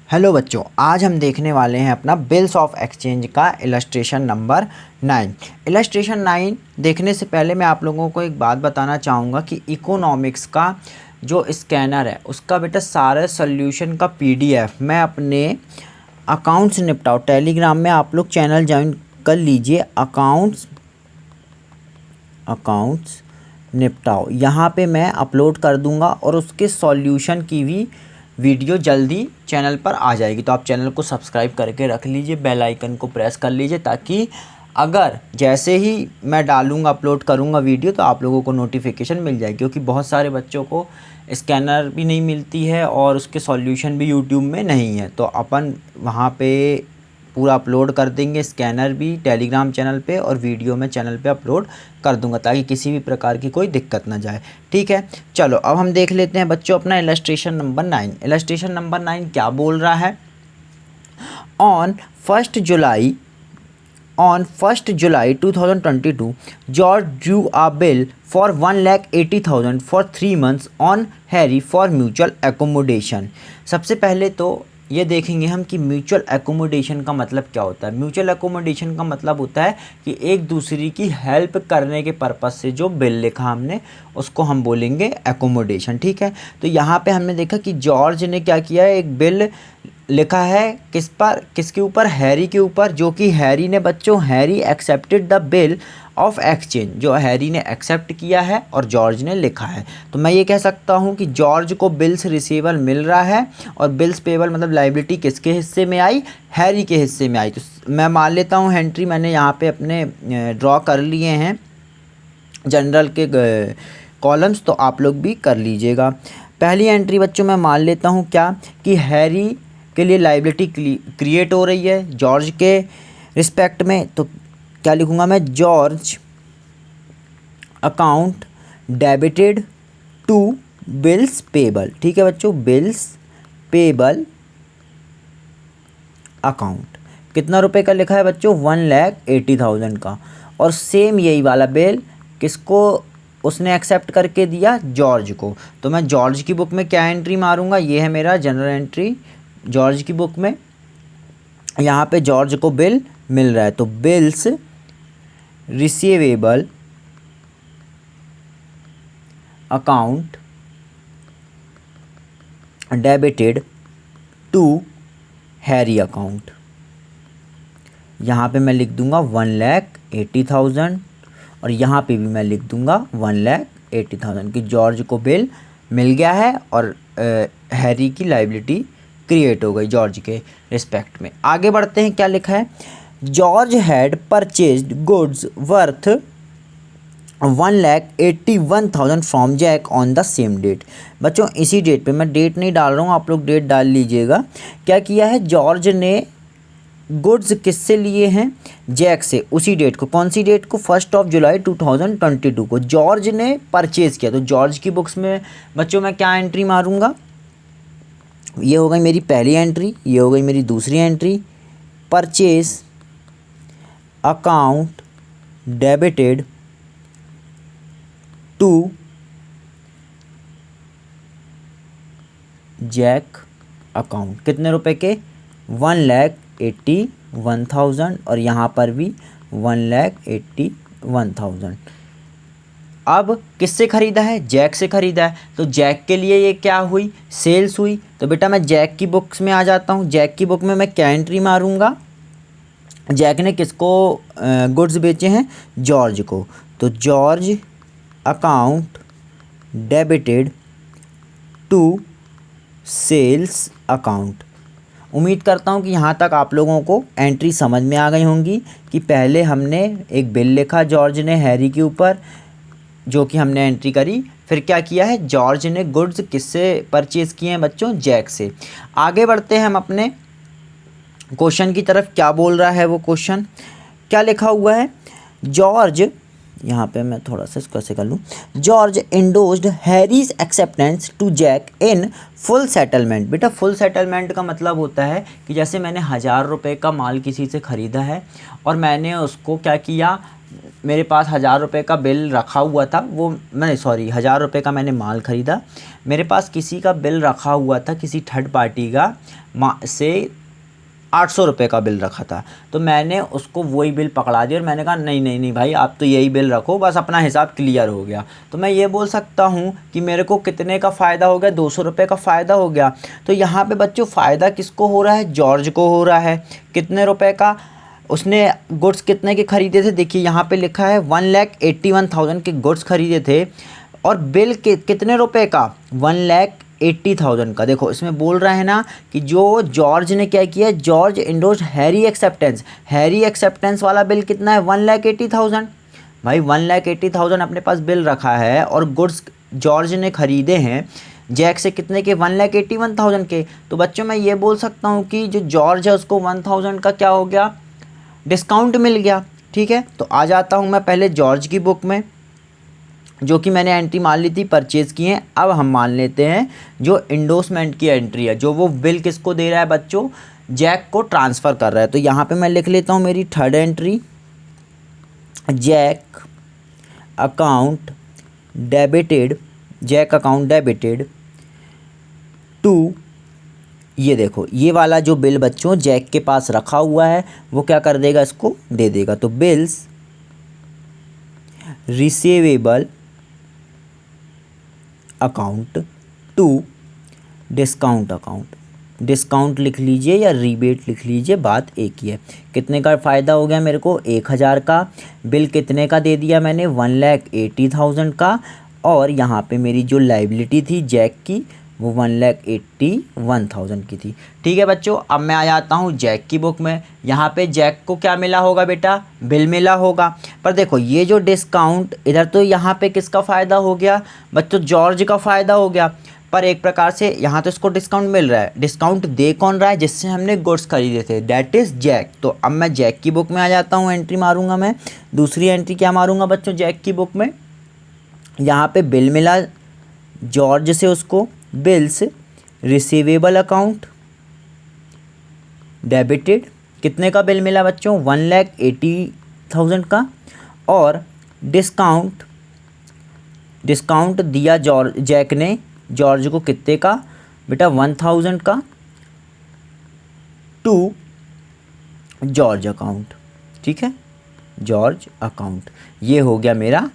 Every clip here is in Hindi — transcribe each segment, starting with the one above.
हेलो बच्चों, आज हम देखने वाले हैं अपना बिल्स ऑफ एक्सचेंज का इलस्ट्रेशन नंबर 9। इलस्ट्रेशन 9 देखने से पहले मैं आप लोगों को एक बात बताना चाहूँगा कि इकोनॉमिक्स का जो स्कैनर है उसका बेटा सारे सॉल्यूशन का पीडीएफ मैं अपने अकाउंट्स निपटाओ टेलीग्राम में आप लोग चैनल ज्वाइन कर लीजिए। अकाउंट्स निपटाओ यहाँ पे मैं अपलोड कर दूँगा और उसके सॉल्यूशन की भी वीडियो जल्दी चैनल पर आ जाएगी। तो आप चैनल को सब्सक्राइब करके रख लीजिए, बेल आइकन को प्रेस कर लीजिए ताकि अगर जैसे ही मैं डालूँगा अपलोड करूँगा वीडियो तो आप लोगों को नोटिफिकेशन मिल जाएगी। क्योंकि बहुत सारे बच्चों को स्कैनर भी नहीं मिलती है और उसके सॉल्यूशन भी यूट्यूब में नहीं है, तो अपन वहाँ पे पूरा अपलोड कर देंगे, स्कैनर भी टेलीग्राम चैनल पे और वीडियो में चैनल पे अपलोड कर दूंगा ताकि किसी भी प्रकार की कोई दिक्कत ना जाए। ठीक है, चलो अब हम देख लेते हैं बच्चों अपना इलस्ट्रेशन नंबर 9। इलस्ट्रेशन नंबर 9 क्या बोल रहा है? On 1 July 2022 George drew a bill for 1,80,000 for 3 months on Harry for mutual accommodation. सबसे पहले तो ये देखेंगे हम कि म्यूचुअल एकोमोडेशन का मतलब क्या होता है। म्यूचुअल एकोमोडेशन का मतलब होता है कि एक दूसरे की हेल्प करने के पर्पस से जो बिल लिखा हमने उसको हम बोलेंगे एकोमोडेशन। ठीक है, तो यहाँ पे हमने देखा कि जॉर्ज ने क्या किया है, एक बिल लिखा है किस पर, किसके ऊपर, हैरी के ऊपर, जो कि हैरी ने बच्चों Harry accepted the bill of exchange, जो हैरी ने एक्सेप्ट किया है और जॉर्ज ने लिखा है। तो मैं ये कह सकता हूँ कि जॉर्ज को बिल्स रिसीवेबल मिल रहा है और बिल्स पेबल मतलब लाइबिलिटी किसके हिस्से में आई, हैरी के हिस्से में आई। तो मैं मान लेता हूँ एंट्री मैंने यहाँ पे अपने ड्रॉ कर लिए हैं जनरल के कॉलम्स, तो आप लोग भी कर लीजिएगा। पहली एंट्री बच्चों मैं मान लेता हूँ क्या कि हैरी के लिए लाइबिलिटी क्रिएट हो रही है जॉर्ज के रिस्पेक्ट में। तो क्या लिखूँगा मैं, George account debited to bills payable. ठीक है बच्चों, बिल्स पेबल अकाउंट कितना रुपए का लिखा है बच्चों, 1,80,000 का। और सेम यही वाला बिल किसको उसने एक्सेप्ट करके दिया, जॉर्ज को। तो मैं जॉर्ज की बुक में क्या एंट्री मारूंगा, ये है मेरा जनरल एंट्री जॉर्ज की बुक में। यहाँ पे जॉर्ज को बिल मिल रहा है तो bills receivable account debited to Harry account. यहाँ पे मैं लिख दूंगा 1,80,000 और यहाँ पे भी मैं लिख दूंगा 1,80,000 कि जॉर्ज को बिल मिल गया है और हैरी की लाइबिलिटी क्रिएट हो गई जॉर्ज के रिस्पेक्ट में। आगे बढ़ते हैं, क्या लिखा है, George had purchased goods worth 1,81,000 from Jack on the same date. बच्चों इसी डेट पे, मैं डेट नहीं डाल रहा हूँ, आप लोग डेट डाल लीजिएगा। क्या किया है, जॉर्ज ने गुड्स किससे लिए हैं, जैक से। उसी डेट को, कौन सी डेट को, 1 जुलाई 2022 को जॉर्ज ने परचेज़ किया। तो जॉर्ज की बुक्स में बच्चों मैं क्या एंट्री मारूंगा, ये हो गई मेरी पहली एंट्री, ये हो गई मेरी दूसरी entry, purchase account debited to Jack account. कितने रुपए के, 1,81,000 और यहाँ पर भी 1,81,000। अब किससे ख़रीदा है, जैक से ख़रीदा है। तो जैक के लिए ये क्या हुई, सेल्स हुई। तो बेटा मैं जैक की बुक्स में आ जाता हूँ। जैक की बुक में मैं क्या एंट्री मारूंगा, जैक ने किसको गुड्स बेचे हैं, जॉर्ज को। तो George account debited to sales account. उम्मीद करता हूँ कि यहाँ तक आप लोगों को एंट्री समझ में आ गई होंगी कि पहले हमने एक बिल लिखा जॉर्ज ने हैरी के ऊपर, जो कि हमने एंट्री करी। फिर क्या किया है, जॉर्ज ने गुड्स किससे परचेज़ किए हैं बच्चों, जैक से। आगे बढ़ते हैं हम अपने क्वेश्चन की तरफ। क्या बोल रहा है वो क्वेश्चन, क्या लिखा हुआ है, जॉर्ज, यहाँ पे मैं थोड़ा सा इसको ऐसे कर लूँ, George endorsed Harry's acceptance to Jack in full settlement. बेटा फुल सेटलमेंट का मतलब होता है कि जैसे मैंने 1,000 रुपये का माल किसी से ख़रीदा है और मैंने उसको क्या किया, मेरे पास 1000 रुपये का बिल रखा हुआ था, वो मैंने 1000 रुपये का मैंने माल ख़रीदा, मेरे पास किसी का बिल रखा हुआ था, किसी थर्ड पार्टी का से 800 रुपये का बिल रखा था। तो मैंने उसको वही बिल पकड़ा दिया और मैंने कहा नहीं नहीं नहीं भाई, आप तो यही बिल रखो, बस अपना हिसाब क्लियर हो गया। तो मैं ये बोल सकता हूँ कि मेरे को कितने का फ़ायदा हो गया, 200 रुपये का फ़ायदा हो गया। तो यहाँ पे बच्चों फ़ायदा किसको हो रहा है, जॉर्ज को हो रहा है। कितने रुपए का उसने गुड्स कितने के ख़रीदे थे, देखिए यहाँ पे लिखा है 1,81,000 के गुड्स ख़रीदे थे, और बिल के कितने रुपए का, 1,80,000 का। देखो इसमें बोल रहा है ना कि जो जॉर्ज ने क्या किया, जॉर्ज इंडोर्स्ड हैरी एक्सेप्टेंस वाला बिल कितना है, 1,80,000। भाई 1,80,000 अपने पास बिल रखा है और गुड्स जॉर्ज ने ख़रीदे हैं जैक से कितने के, 1,81,000 के। तो बच्चों मैं ये बोल सकता हूँ कि जो जॉर्ज है उसको 1,000 का क्या हो गया, डिस्काउंट मिल गया। ठीक है, तो आ जाता हूँ मैं पहले जॉर्ज की बुक में, जो कि मैंने एंट्री मान ली थी परचेज़ की है। अब हम मान लेते हैं जो इंडोर्समेंट की एंट्री है, जो वो बिल किसको दे रहा है बच्चों, जैक को ट्रांसफ़र कर रहा है। तो यहाँ पे मैं लिख लेता हूँ मेरी third entry, Jack account debited to, ये देखो ये वाला जो बिल बच्चों जैक के पास रखा हुआ है वो क्या कर देगा, इसको दे देगा। तो bills receivable account to discount account, discount लिख लीजिए या रीबेट लिख लीजिए, बात एक ही है। कितने का फ़ायदा हो गया मेरे को, 1,000 का। बिल कितने का दे दिया मैंने, 1,80,000 का। और यहाँ पे मेरी जो लाइबिलिटी थी जैक की वो 1,81,000 की थी। ठीक है बच्चों, अब मैं आ जाता हूँ जैक की बुक में। यहाँ पे जैक को क्या मिला होगा बेटा, बिल मिला होगा। पर देखो ये जो डिस्काउंट इधर, तो यहाँ पे किसका फ़ायदा हो गया बच्चों, जॉर्ज का फ़ायदा हो गया। पर एक प्रकार से यहाँ तो इसको डिस्काउंट मिल रहा है, डिस्काउंट दे कौन रहा है, जिससे हमने गुड्स खरीदे थे, डैट इज़ जैक। तो अब मैं जैक की बुक में आ जाता हूँ, एंट्री मारूंगा मैं। दूसरी एंट्री क्या मारूंगा बच्चों जैक की बुक में, यहाँ पे बिल मिला जॉर्ज से उसको, बिल्स रिसीवेबल अकाउंट डेबिटेड, कितने का बिल मिला बच्चों, 1,80,000 का। और डिस्काउंट दिया जैक ने जॉर्ज को कितने का बेटा, 1,000 का, टू जॉर्ज अकाउंट। ठीक है, जॉर्ज अकाउंट, ये हो गया मेरा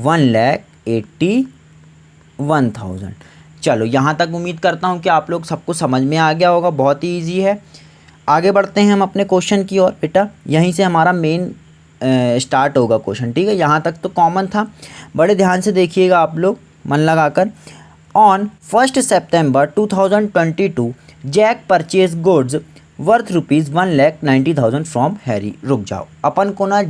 1,81,000। चलो यहाँ तक उम्मीद करता हूँ कि आप लोग सबको समझ में आ गया होगा, बहुत ही ईजी है। आगे बढ़ते हैं हम अपने क्वेश्चन की ओर बेटा, यहीं से हमारा मेन स्टार्ट होगा क्वेश्चन। ठीक है, यहाँ तक तो कॉमन था, बड़े ध्यान से देखिएगा आप लोग मन लगाकर। On 1 September 2022 Jack purchase goods worth ₹1,90,000 from Harry. रुक जाओ, अपन को ना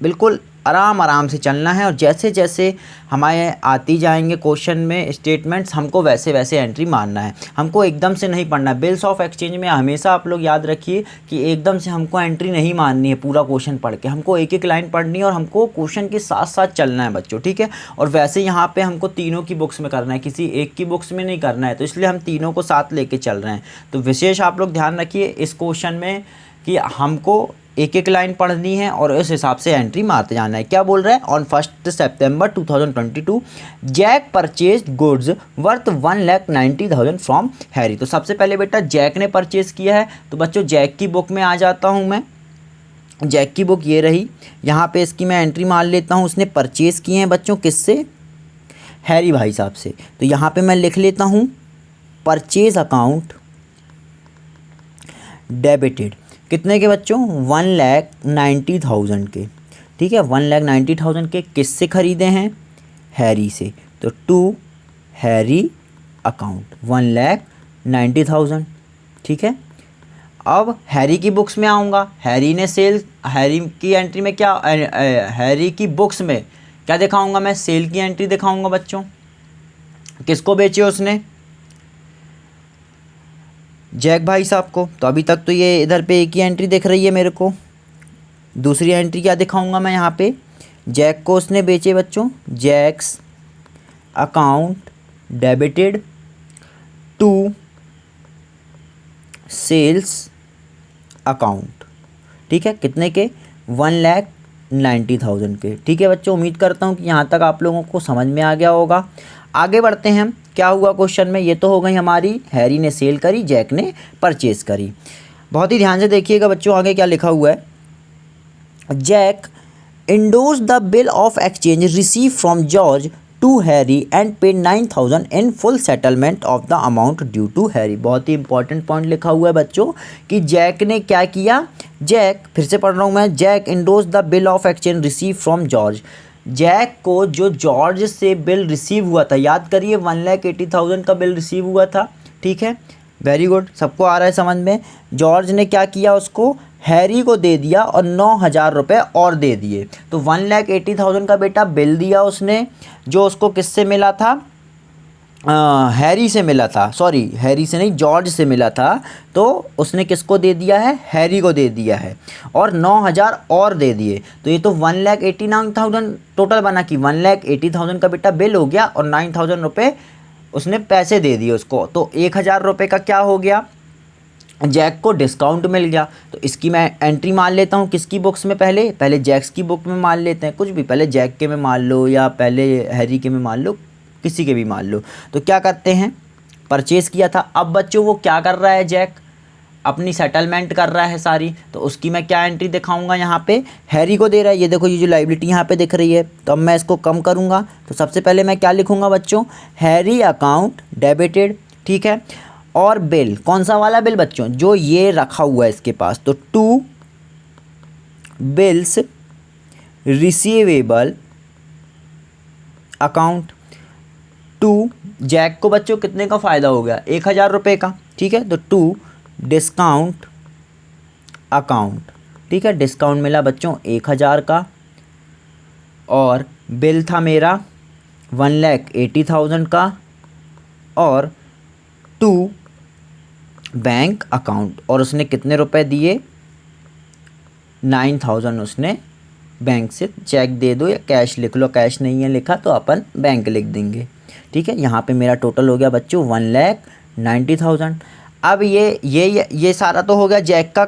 बिल्कुल आराम से चलना है, और जैसे जैसे हमारे आती जाएंगे क्वेश्चन में स्टेटमेंट्स, हमको वैसे वैसे एंट्री मारना है, हमको एकदम से नहीं पढ़ना। बिल्स ऑफ एक्सचेंज में हमेशा आप लोग याद रखिए कि एकदम से हमको एंट्री नहीं मारनी है पूरा क्वेश्चन पढ़ के, हमको एक एक लाइन पढ़नी है और हमको क्वेश्चन के साथ साथ चलना है बच्चों। ठीक है, और वैसे यहाँ पे हमको तीनों की बुक्स में करना है, किसी एक की बुक्स में नहीं करना है, तो इसलिए हम तीनों को साथ लेके चल रहे हैं। तो विशेष आप लोग ध्यान रखिए इस क्वेश्चन में कि हमको एक एक लाइन पढ़नी है और इस हिसाब से एंट्री मारते जाना है। क्या बोल रहा है, on 1 September 2022 Jack purchase goods worth 1,90,000 from Harry. तो सबसे पहले बेटा जैक ने परचेज किया है, तो बच्चों जैक की बुक में आ जाता हूँ मैं। जैक की बुक ये रही, यहाँ पे इसकी मैं एंट्री मार लेता हूँ। उसने परचेज किए हैं बच्चों किससे, हैरी भाई साहब से। तो यहाँ पे मैं लिख लेता हूँ परचेज अकाउंट डेबिटेड, कितने के बच्चों, 1,90,000 के। ठीक है, 1,90,000 के किससे ख़रीदे हैं, हैरी से। तो टू हैरी अकाउंट 1,90,000। ठीक है, अब हैरी की बुक्स में आऊँगा। हैरी की एंट्री में क्या, हैरी की बुक्स में क्या दिखाऊंगा मैं, सेल की एंट्री दिखाऊंगा बच्चों। किसको बेचे उसने, जैक भाई साहब को। तो अभी तक तो ये इधर पे एक ही एंट्री दिख रही है मेरे को। दूसरी एंट्री क्या दिखाऊंगा मैं यहाँ पे, जैक को उसने बेचे बच्चों, Jack's account debited to sales account. ठीक है, कितने के, 1,90,000 90,000 के। ठीक है बच्चों, उम्मीद करता हूँ कि यहाँ तक आप लोगों को समझ में आ गया होगा। आगे बढ़ते हैं हम, क्या हुआ क्वेश्चन में। ये तो हो गई हमारी, हैरी ने सेल करी, जैक ने परचेज करी। बहुत ही ध्यान से देखिएगा बच्चों, आगे क्या लिखा हुआ है। Jack endorsed the bill of exchange received from George to Harry and paid 9,000 in full settlement of the amount due to Harry। बहुत ही इंपॉर्टेंट पॉइंट लिखा हुआ है बच्चों कि जैक ने क्या किया। जैक, फिर से पढ़ रहा हूँ मैं, Jack endorsed the bill of exchange received from George। Jack को जो जॉर्ज से बिल रिसीव हुआ था, याद करिए 1,80,000 का बिल रिसीव हुआ था। ठीक है, वेरी गुड, सबको आ रहा है समझ में। जॉर्ज ने क्या किया, उसको हैरी को दे दिया और 9,000 रुपये और दे दिए। तो 1,80,000 का बेटा बिल दिया उसने, जो उसको किससे मिला था, हैरी से मिला था। सॉरी, हैरी से नहीं, जॉर्ज से मिला था। तो उसने किसको दे दिया है, हैरी को दे दिया है, और 9,000 और दे दिए। तो ये तो 1,89,000 टोटल बना कि 1,80,000 का बेटा बिल हो गया और 9,000 रुपये उसने पैसे दे दिए उसको। तो 1,000 रुपये का क्या हो गया, जैक को डिस्काउंट मिल गया। तो इसकी मैं एंट्री मान लेता हूँ किसकी बुक्स में, पहले जैक्स की बुक में मान लेते हैं, कुछ भी, पहले जैक के में मान लो या पहले हैरी के में मान लो, किसी के भी मान लो। तो क्या करते हैं, परचेज़ किया था। अब बच्चों वो क्या कर रहा है, जैक अपनी सेटलमेंट कर रहा है सारी। तो उसकी मैं क्या एंट्री दिखाऊंगा, यहाँ पे हैरी को दे रहा है। ये देखो, ये जो लायबिलिटी यहाँ पे दिख रही है, तो अब मैं इसको कम करूँगा। तो सबसे पहले मैं क्या लिखूँगा बच्चों, हैरी अकाउंट डेबिटेड। ठीक है, और बिल, कौन सा वाला बिल बच्चों, जो ये रखा हुआ है इसके पास। तो 2 बिल्स रिसीवेबल अकाउंट। 2 जैक को बच्चों कितने का फ़ायदा हो गया, 1,000 रुपये का। ठीक है, तो 2 डिस्काउंट अकाउंट। ठीक है, डिस्काउंट मिला बच्चों 1,000 का, और बिल था मेरा 1,80,000 का, और 2 बैंक अकाउंट। और उसने कितने रुपए दिए, 9,000 उसने बैंक से। चेक दे दो या कैश लिख लो, कैश नहीं है लिखा तो अपन बैंक लिख देंगे। ठीक है, यहाँ पे मेरा टोटल हो गया बच्चों 1,90,000। अब ये सारा तो हो गया जैक का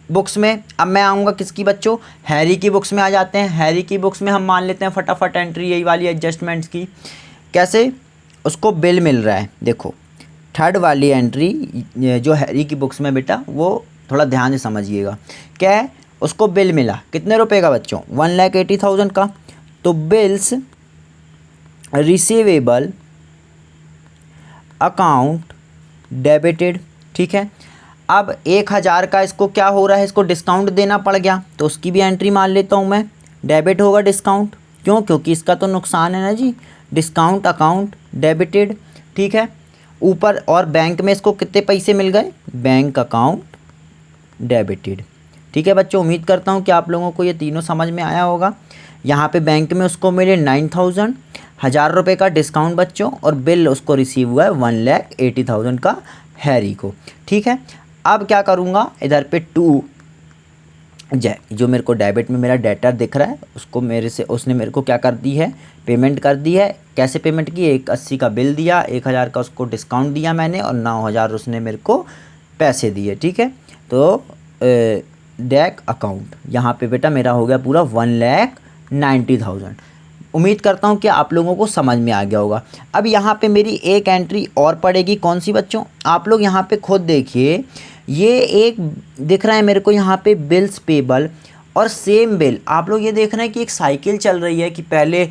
बुक्स में। अब मैं आऊँगा किसकी बच्चों, हैरी की बुक्स में आ जाते हैं। हैरी की बुक्स में हम मान लेते हैं फटाफट एंट्री यही वाली एडजस्टमेंट्स की। कैसे, उसको बिल मिल रहा है, देखो थर्ड वाली एंट्री जो हैरी की बुक्स में बेटा, वो थोड़ा ध्यान से समझिएगा। क्या है, उसको बिल मिला कितने रुपए का बच्चों, 1,80,000 का। तो बिल्स रिसीवेबल अकाउंट डेबिटेड। ठीक है, अब 1,000 का इसको क्या हो रहा है, इसको डिस्काउंट देना पड़ गया। तो उसकी भी एंट्री मान लेता हूँ मैं, डेबिट होगा डिस्काउंट। क्यों, क्योंकि इसका तो नुकसान है ना जी, डिस्काउंट अकाउंट डेबिटेड। ठीक है, ऊपर और बैंक में इसको कितने पैसे मिल गए, बैंक अकाउंट डेबिटेड। ठीक है बच्चों, उम्मीद करता हूँ कि आप लोगों को ये तीनों समझ में आया होगा। यहाँ पे बैंक में उसको मिले 9,000, 1,000 रुपये का डिस्काउंट बच्चों, और बिल उसको रिसीव हुआ है 1,80,000 का हैरी को। ठीक है, अब क्या करूँगा, इधर पे 2 जो मेरे को डेबिट में मेरा डेटर दिख रहा है, उसको मेरे से उसने मेरे को क्या कर दी है, पेमेंट कर दी है। कैसे पेमेंट की, 180 का बिल दिया, 1,000 का उसको डिस्काउंट दिया मैंने, और 9,000 उसने मेरे को पैसे दिए। ठीक है, तो डैक अकाउंट यहाँ पे बेटा मेरा हो गया पूरा 1,90,000। उम्मीद करता हूँ कि आप लोगों को समझ में आ गया होगा। अब यहाँ पे मेरी एक एंट्री और पड़ेगी, कौन सी बच्चों, आप लोग यहाँ पे खुद देखिए। ये एक दिख रहा है मेरे को यहाँ पे बिल्स पेबल और सेम बिल। आप लोग ये देख रहे हैं कि एक साइकिल चल रही है कि पहले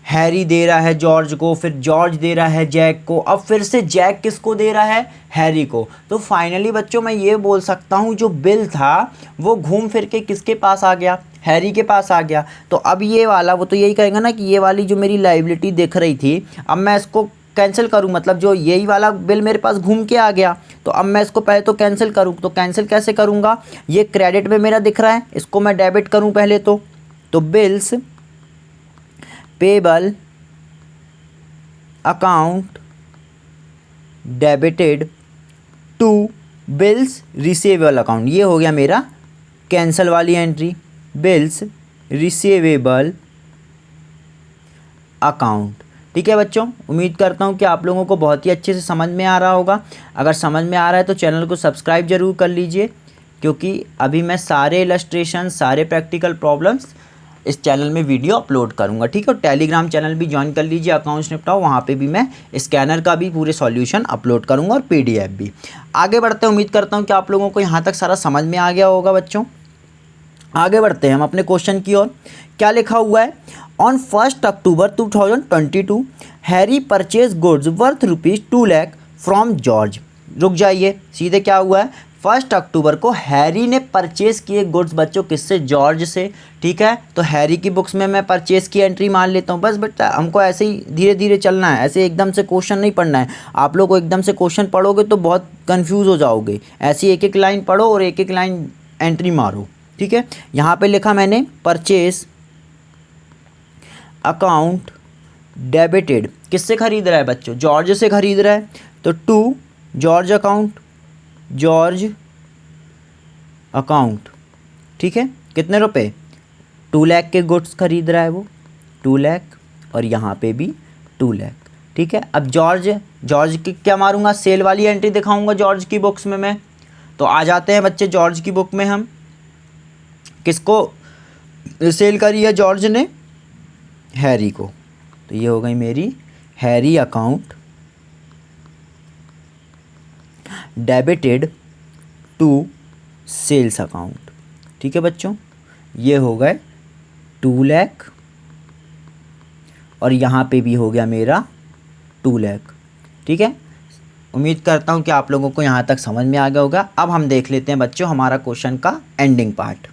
हैरी दे रहा है जॉर्ज को, फिर जॉर्ज दे रहा है जैक को, अब फिर से जैक किसको दे रहा है, हैरी को। तो फाइनली बच्चों मैं ये बोल सकता हूँ जो बिल था वो घूम फिर के किसके पास आ गया, हैरी के पास आ गया। तो अब ये वाला, वो तो यही कहेगा ना कि ये वाली जो मेरी लायबिलिटी दिख रही थी, अब मैं इसको कैंसिल करूं, मतलब जो यही वाला बिल मेरे पास घूम के आ गया, तो अब मैं इसको पहले तो कैंसिल करूं। तो कैंसिल कैसे करूंगा, ये क्रेडिट में मेरा दिख रहा है, इसको मैं डेबिट करूं पहले तो bills payable account debited to bills receivable account. ये हो गया मेरा कैंसिल वाली एंट्री, बिल्स रिसीवेबल अकाउंट। ठीक है बच्चों, उम्मीद करता हूँ कि आप लोगों को बहुत ही अच्छे से समझ में आ रहा होगा। अगर समझ में आ रहा है तो चैनल को सब्सक्राइब ज़रूर कर लीजिए, क्योंकि अभी मैं सारे इलस्ट्रेशन, सारे प्रैक्टिकल प्रॉब्लम्स इस चैनल में वीडियो अपलोड करूँगा, ठीक है। और टेलीग्राम चैनल भी ज्वाइन कर लीजिए अकाउंट्स निपटाओ, वहाँ पे भी मैं स्कैनर का भी पूरे सॉल्यूशन अपलोड करूँगा और PDF भी। आगे बढ़ते हैं, उम्मीद करता हूँ कि आप लोगों को यहाँ तक सारा समझ में आ गया होगा बच्चों। आगे बढ़ते हैं हम अपने क्वेश्चन की ओर। क्या लिखा हुआ है, on 1 October 2022 Harry purchase goods worth ₹2 lakh from George. रुक जाइए, सीधे क्या हुआ है, 1 अक्टूबर को हैरी ने परचेज किए गुड्स बच्चों, किससे, जॉर्ज से, ठीक है। तो हैरी की बुक्स में मैं परचेज की एंट्री मान लेता हूँ। बस बेटा हमको ऐसे ही धीरे धीरे चलना है, ऐसे एकदम से क्वेश्चन नहीं पढ़ना है। आप लोग को एकदम से क्वेश्चन पढ़ोगे तो बहुत कंफ्यूज हो जाओगे। ऐसी एक एक लाइन पढ़ो और एक एक लाइन एंट्री मारो, ठीक है। यहाँ पे लिखा मैंने परचेज अकाउंट डेबिटेड, किससे खरीद रहा है बच्चों, जॉर्ज से खरीद रहा है। तो to George account, George account, ठीक है। कितने रुपए, 2 लाख के गुड्स खरीद रहा है वो, 2 लाख, और यहाँ पे भी 2 लाख, ठीक है। अब जॉर्ज की क्या मारूंगा, सेल वाली एंट्री दिखाऊंगा जॉर्ज की बुक्स में मैं। तो आ जाते हैं बच्चे जॉर्ज की बुक में, हम किसको सेल करी है जॉर्ज ने, हैरी को। तो ये हो गई मेरी Harry account debited to sales account, ठीक है बच्चों। ये हो गए 2 लाख और यहाँ पे भी हो गया मेरा 2 लाख, ठीक है। उम्मीद करता हूँ कि आप लोगों को यहाँ तक समझ में आ गया होगा। अब हम देख लेते हैं बच्चों हमारा क्वेश्चन का एंडिंग पार्ट।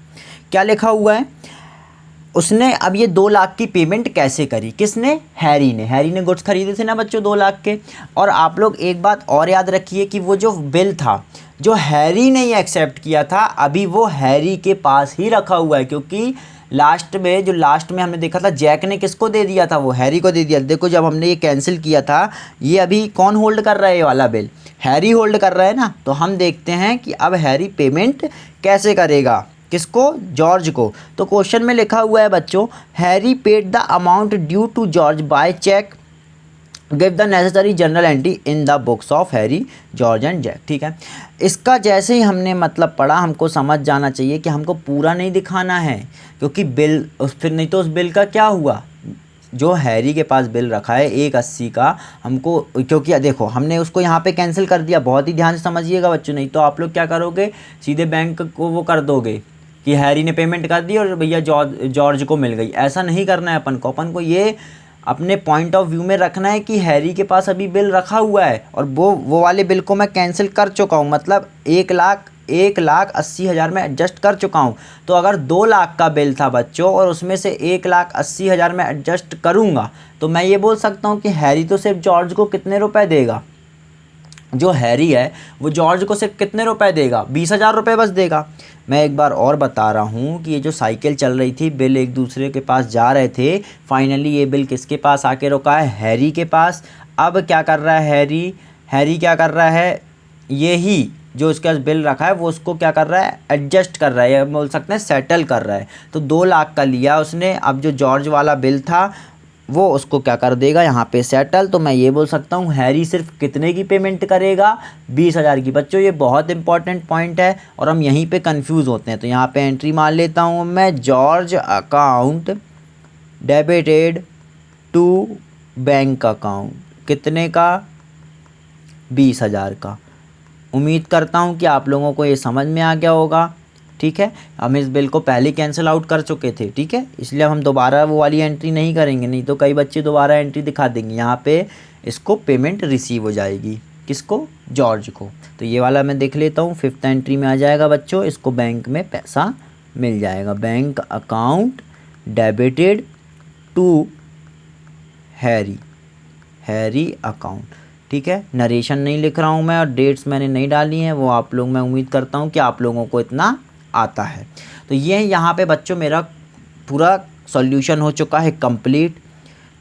क्या लिखा हुआ है, उसने अब ये 2 लाख की पेमेंट कैसे करी, किसने, हैरी ने गुड्स खरीदे थे ना बच्चों 2 लाख के। और आप लोग एक बात और याद रखिए कि वो जो बिल था जो हैरी ने ये एक्सेप्ट किया था, अभी वो हैरी के पास ही रखा हुआ है, क्योंकि लास्ट में हमने देखा था जैक ने किसको दे दिया था, वो हैरी को दे दिया। देखो जब हमने ये कैंसिल किया था, ये अभी कौन होल्ड कर रहा है, ये वाला बिल हैरी होल्ड कर रहा है ना। तो हम देखते हैं कि अब हैरी पेमेंट कैसे करेगा, किसको, जॉर्ज को। तो क्वेश्चन में लिखा हुआ है बच्चों, Harry paid the amount due to George by cheque, give the necessary journal entry in the books of Harry, George and Jack, ठीक है। इसका जैसे ही हमने मतलब पढ़ा, हमको समझ जाना चाहिए कि हमको पूरा नहीं दिखाना है, क्योंकि बिल फिर नहीं तो उस बिल का क्या हुआ, जो हैरी के पास बिल रखा है 180 का, हमको, क्योंकि देखो हमने उसको यहाँ पे कैंसिल कर दिया। बहुत ही ध्यान से समझिएगा बच्चों, नहीं तो आप लोग क्या करोगे, सीधे बैंक को वो कर दोगे कि हैरी ने पेमेंट कर दी और भैया जॉर्ज को मिल गई। ऐसा नहीं करना है अपन को ये अपने पॉइंट ऑफ व्यू में रखना है कि हैरी के पास अभी बिल रखा हुआ है और वो वाले बिल को मैं कैंसिल कर चुका हूँ, मतलब 1,80,000 में एडजस्ट कर चुका हूँ। तो अगर 2 लाख का बिल था बच्चों और उसमें से 1,80,000 में एडजस्ट करूँगा, तो मैं ये बोल सकता हूँ कि हैरी तो सिर्फ जॉर्ज को कितने रुपए देगा, जो हैरी है वो जॉर्ज को सिर्फ कितने रुपए देगा, 20,000 रुपये बस देगा। मैं एक बार और बता रहा हूँ कि ये जो साइकिल चल रही थी, बिल एक दूसरे के पास जा रहे थे, फाइनली ये बिल किसके पास आके रुका है, हैरी के पास। अब क्या कर रहा है हैरी क्या कर रहा है, यही जो उसके पास बिल रखा है वो उसको क्या कर रहा है, एडजस्ट कर रहा है, या बोल सकते हैं सेटल कर रहा है। तो 2 लाख का लिया उसने, अब जो जॉर्ज वाला बिल था वो उसको क्या कर देगा, यहाँ पे सेटल। तो मैं ये बोल सकता हूँ हैरी सिर्फ कितने की पेमेंट करेगा, 20,000 की। बच्चों ये बहुत इंपॉर्टेंट पॉइंट है और हम यहीं पे कंफ्यूज होते हैं। तो यहाँ पे एंट्री मान लेता हूँ मैं, George account debited to bank account, कितने का, 20,000 का। उम्मीद करता हूँ कि आप लोगों को ये समझ में आ गया होगा, ठीक है। हम इस बिल को पहले कैंसिल आउट कर चुके थे, ठीक है, इसलिए हम दोबारा वो वाली एंट्री नहीं करेंगे, नहीं तो कई बच्चे दोबारा एंट्री दिखा देंगे। यहाँ पे इसको पेमेंट रिसीव हो जाएगी, किसको, जॉर्ज को। तो ये वाला मैं देख लेता हूँ, 5th एंट्री में आ जाएगा बच्चों, इसको बैंक में पैसा मिल जाएगा, bank account debited to Harry account, ठीक है। नरेशन नहीं लिख रहा हूँ मैं और डेट्स मैंने नहीं डाली हैं, वो आप लोग, मैं उम्मीद करता हूँ कि आप लोगों को इतना आता है। तो ये यहाँ पे बच्चों मेरा पूरा सॉल्यूशन हो चुका है कंप्लीट,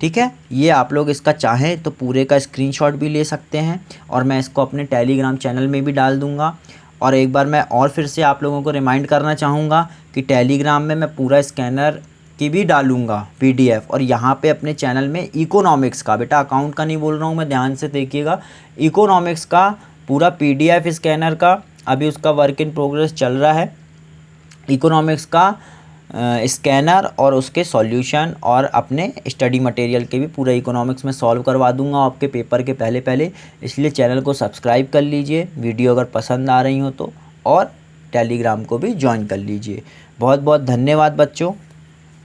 ठीक है। ये आप लोग इसका चाहें तो पूरे का स्क्रीनशॉट भी ले सकते हैं और मैं इसको अपने टेलीग्राम चैनल में भी डाल दूँगा। और एक बार मैं और फिर से आप लोगों को रिमाइंड करना चाहूँगा कि टेलीग्राम में मैं पूरा स्कैनर की भी डालूँगा PDF, और यहाँ पे अपने चैनल में इकोनॉमिक्स का, बेटा अकाउंट का नहीं बोल रहा हूँ मैं, ध्यान से देखिएगा, इकोनॉमिक्स का पूरा PDF स्कैनर का अभी उसका वर्क इन प्रोग्रेस चल रहा है। इकोनॉमिक्स का स्कैनर और उसके सॉल्यूशन और अपने स्टडी मटेरियल के भी पूरा इकोनॉमिक्स में सॉल्व करवा दूंगा आपके पेपर के पहले पहले। इसलिए चैनल को सब्सक्राइब कर लीजिए, वीडियो अगर पसंद आ रही हो तो, और टेलीग्राम को भी ज्वाइन कर लीजिए। बहुत बहुत धन्यवाद बच्चों।